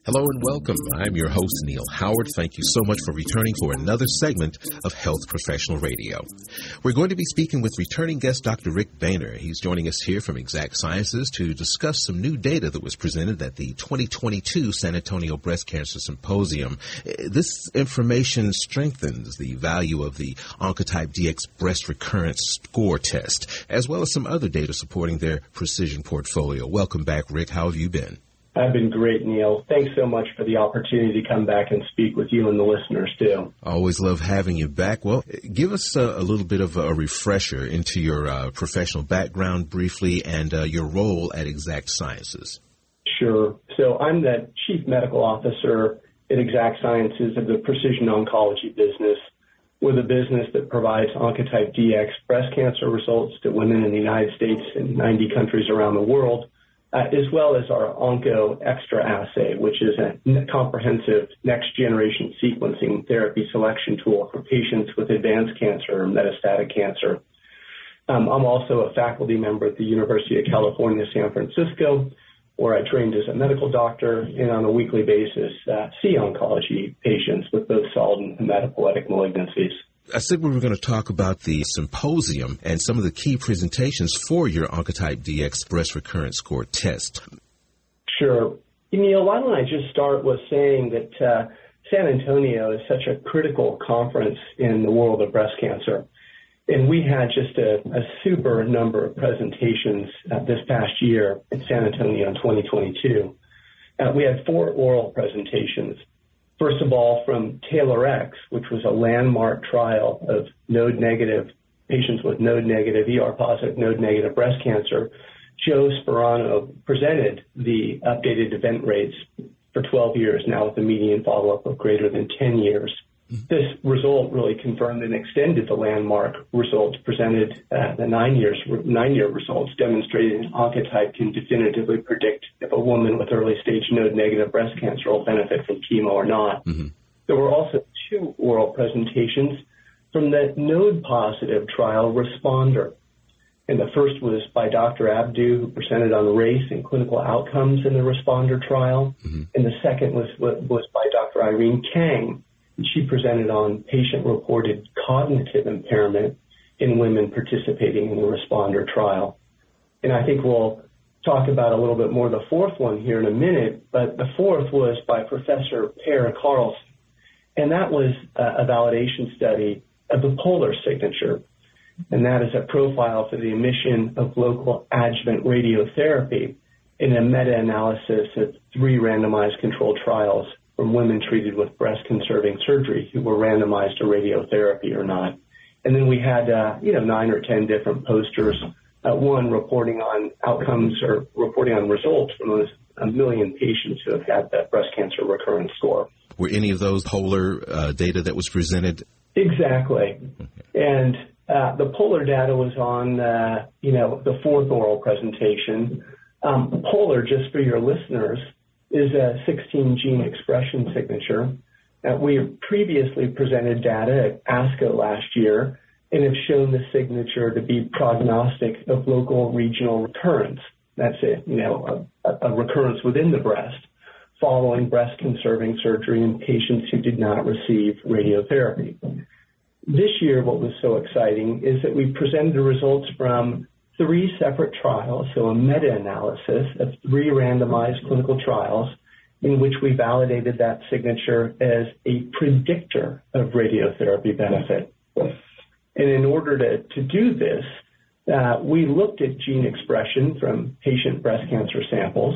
Hello and welcome. I'm your host, Neil Howard. Thank you so much for returning for another segment of Health Professional Radio. We're going to be speaking with returning guest Dr. Rick Baehner. He's joining us here from Exact Sciences to discuss some new data that was presented at the 2022 San Antonio Breast Cancer Symposium. This information strengthens the value of the Oncotype DX breast recurrence score test, as well as some other data supporting their precision portfolio. Welcome back, Rick. How have you been? I've been great, Neil. Thanks so much for the opportunity to come back and speak with you and the listeners, too. Always love having you back. Well, give us a little bit of a refresher into your professional background briefly and your role at Exact Sciences. Sure. So I'm the Chief Medical Officer at Exact Sciences of the Precision Oncology business. We're the business that provides Oncotype DX breast cancer results to women in the United States and 90 countries around the world, as well as our Onco Extra assay, which is a comprehensive next-generation sequencing therapy selection tool for patients with advanced cancer or metastatic cancer. I'm also a faculty member at the University of California, San Francisco, where I trained as a medical doctor and on a weekly basis see oncology patients with both solid and hematopoietic malignancies. I said we were going to talk about the symposium and some of the key presentations for your Oncotype DX breast recurrence score test. Sure. Neil, why don't I just start with saying that San Antonio is such a critical conference in the world of breast cancer. And we had just a super number of presentations this past year in San Antonio in 2022. We had 4 oral presentations. First of all, from TAILOR-X, which was a landmark trial of node-negative patients with node-negative, ER-positive node-negative breast cancer, Joe Sperano presented the updated event rates for 12 years, now with a median follow-up of greater than 10 years. This result really confirmed and extended the landmark results presented, the 9-year results demonstrating Oncotype can definitively predict if a woman with early-stage node-negative breast cancer will benefit from chemo or not. Mm-hmm. There were also 2 oral presentations from the node-positive trial Responder. And the first was by Dr. Abdu, who presented on race and clinical outcomes in the Responder trial. Mm-hmm. And the second was by Dr. Irene Kang. She presented on patient-reported cognitive impairment in women participating in the Responder trial. And I think we'll talk about a little bit more the fourth one here in a minute, but the fourth was by Professor Per Carlson. And that was a validation study of the polar signature. And that is a profile for the emission of local adjuvant radiotherapy in a meta-analysis of 3 randomized controlled trials from women treated with breast-conserving surgery who were randomized to radiotherapy or not. And then we had, 9 or 10 different posters, one reporting on outcomes or reporting on results from those 1 million patients who have had that breast cancer recurrence score. Were any of those polar data that was presented? Exactly. Okay. And the polar data was on, the 4th oral presentation. Polar, just for your listeners, is a 16-gene expression signature. We previously presented data at ASCO last year and have shown the signature to be prognostic of local regional recurrence. That's a recurrence within the breast following breast-conserving surgery in patients who did not receive radiotherapy. This year, what was so exciting is that we presented the results from 3 separate trials, so a meta-analysis of 3 randomized clinical trials in which we validated that signature as a predictor of radiotherapy benefit. And in order to do this, we looked at gene expression from patient breast cancer samples.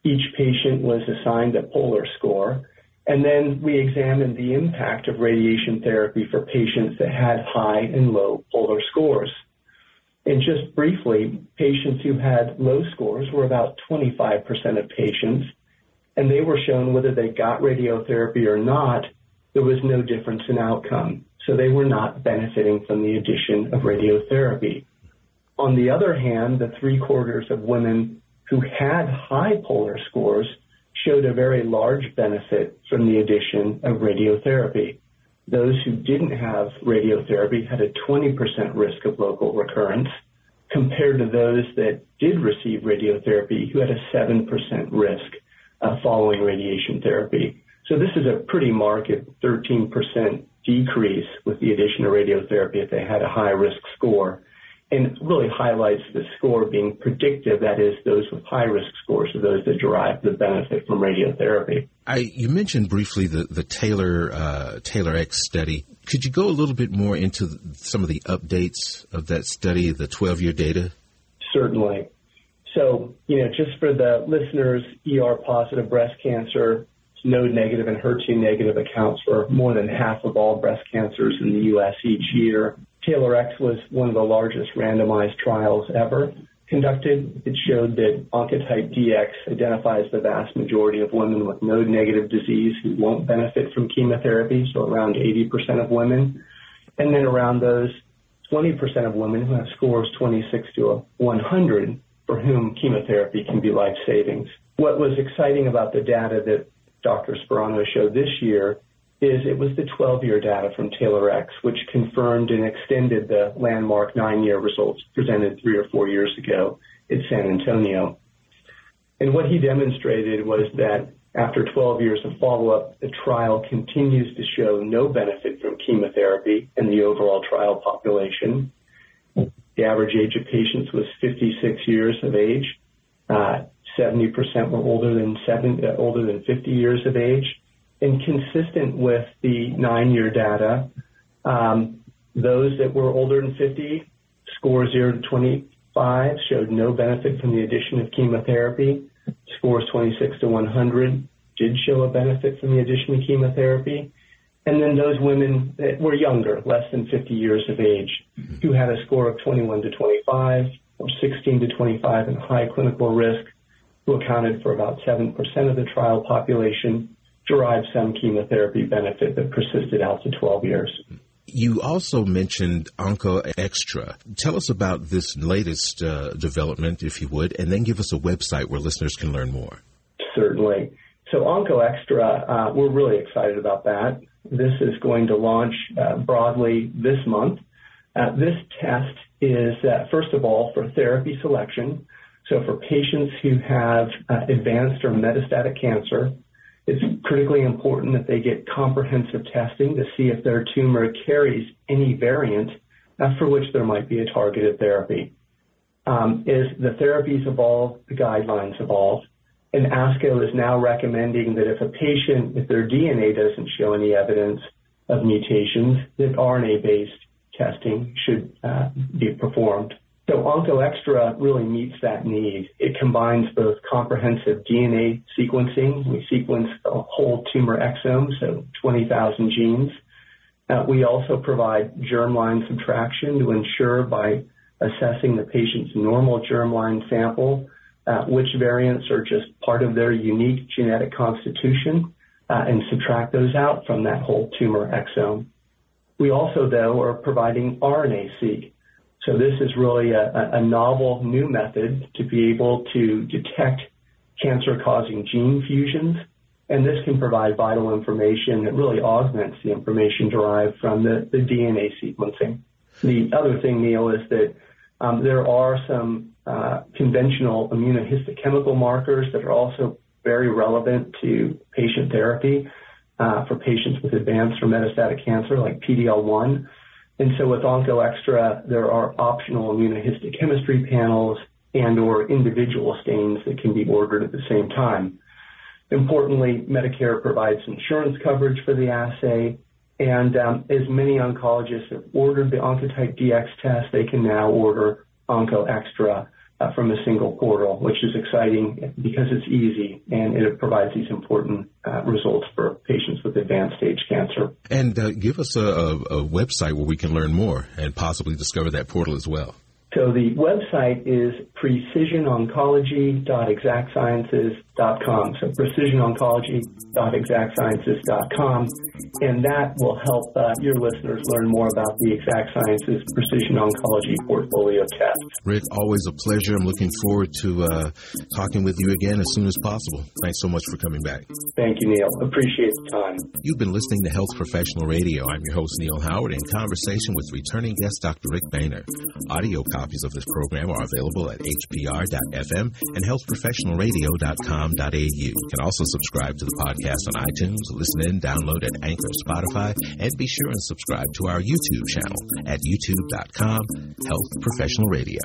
Each patient was assigned a polar score, and then we examined the impact of radiation therapy for patients that had high and low polar scores. And just briefly, patients who had low scores were about 25% of patients, and they were shown whether they got radiotherapy or not, there was no difference in outcome. So they were not benefiting from the addition of radiotherapy. On the other hand, the 3/4 of women who had high polar scores showed a very large benefit from the addition of radiotherapy. those who didn't have radiotherapy had a 20% risk of local recurrence, compared to those that did receive radiotherapy who had a 7% risk following radiation therapy. So this is a pretty marked 13% decrease with the addition of radiotherapy if they had a high-risk score, and really highlights the score being predictive, that is, those with high-risk scores are those that derive the benefit from radiotherapy. You mentioned briefly the Taylor-X study. Could you go a little bit more into some of the updates of that study, the 12-year data? Certainly. So, just for the listeners, ER-positive breast cancer, node-negative and HER2-negative accounts for more than half of all breast cancers in the U.S. each year. Taylor-X was one of the largest randomized trials ever conducted. It showed that Oncotype DX identifies the vast majority of women with node-negative disease who won't benefit from chemotherapy, so around 80% of women. And then around those 20% of women who have scores 26 to 100 for whom chemotherapy can be life-saving. What was exciting about the data that Dr. Sperano showed this year is it was the 12-year data from Taylor-X, which confirmed and extended the landmark 9-year results presented 3 or 4 years ago at San Antonio. And what he demonstrated was that after 12 years of follow-up, the trial continues to show no benefit from chemotherapy in the overall trial population. The average age of patients was 56 years of age. 70% were older than 50 years of age. And consistent with the 9-year data, those that were older than 50, score 0 to 25, showed no benefit from the addition of chemotherapy. Scores 26 to 100 did show a benefit from the addition of chemotherapy. And then those women that were younger, less than 50 years of age, who had a score of 21 to 25 or 16 to 25 and high clinical risk, who accounted for about 7% of the trial population, derived some chemotherapy benefit that persisted out to 12 years. You also mentioned OncoExtra. Tell us about this latest development, if you would, and then give us a website where listeners can learn more. Certainly. So OncoExtra, we're really excited about that. This is going to launch broadly this month. This test is, first of all, for therapy selection. So for patients who have advanced or metastatic cancer, it's critically important that they get comprehensive testing to see if their tumor carries any variant for which there might be a targeted therapy. As the therapies evolve, the guidelines evolve, and ASCO is now recommending that if their DNA doesn't show any evidence of mutations, that RNA-based testing should be performed. So OncoExtra really meets that need. It combines both comprehensive DNA sequencing. We sequence a whole tumor exome, so 20,000 genes. We also provide germline subtraction to ensure by assessing the patient's normal germline sample which variants are just part of their unique genetic constitution and subtract those out from that whole tumor exome. We also, though, are providing RNA-seq. So this is really a novel new method to be able to detect cancer-causing gene fusions, and this can provide vital information that really augments the information derived from the DNA sequencing. The other thing, Neil, is that there are some conventional immunohistochemical markers that are also very relevant to patient therapy for patients with advanced or metastatic cancer, like PD-L1. And so with OncoExtra, there are optional immunohistochemistry panels and or individual stains that can be ordered at the same time. Importantly, Medicare provides insurance coverage for the assay, and as many oncologists have ordered the Oncotype DX test, they can now order OncoExtra from a single portal, which is exciting because it's easy and it provides these important results for patients with advanced stage cancer. And give us a website where we can learn more and possibly discover that portal as well. So the website is precisiononcology.exactsciences.com. precisiononcology.exactsciences.com. So precisiononcology.exactsciences.com. And that will help your listeners learn more about the Exact Sciences Precision Oncology portfolio test. Rick, always a pleasure. I'm looking forward to talking with you again as soon as possible. Thanks so much for coming back. Thank you, Neil. Appreciate the time. You've been listening to Health Professional Radio. I'm your host, Neil Howard, in conversation with returning guest Dr. Rick Baehner. Audio copies of this program are available at hpr.fm and healthprofessionalradio.com.au. You can also subscribe to the podcast on iTunes, listen in, download at Anchor, Spotify, and be sure and subscribe to our YouTube channel at youtube.com/Health Professional Radio.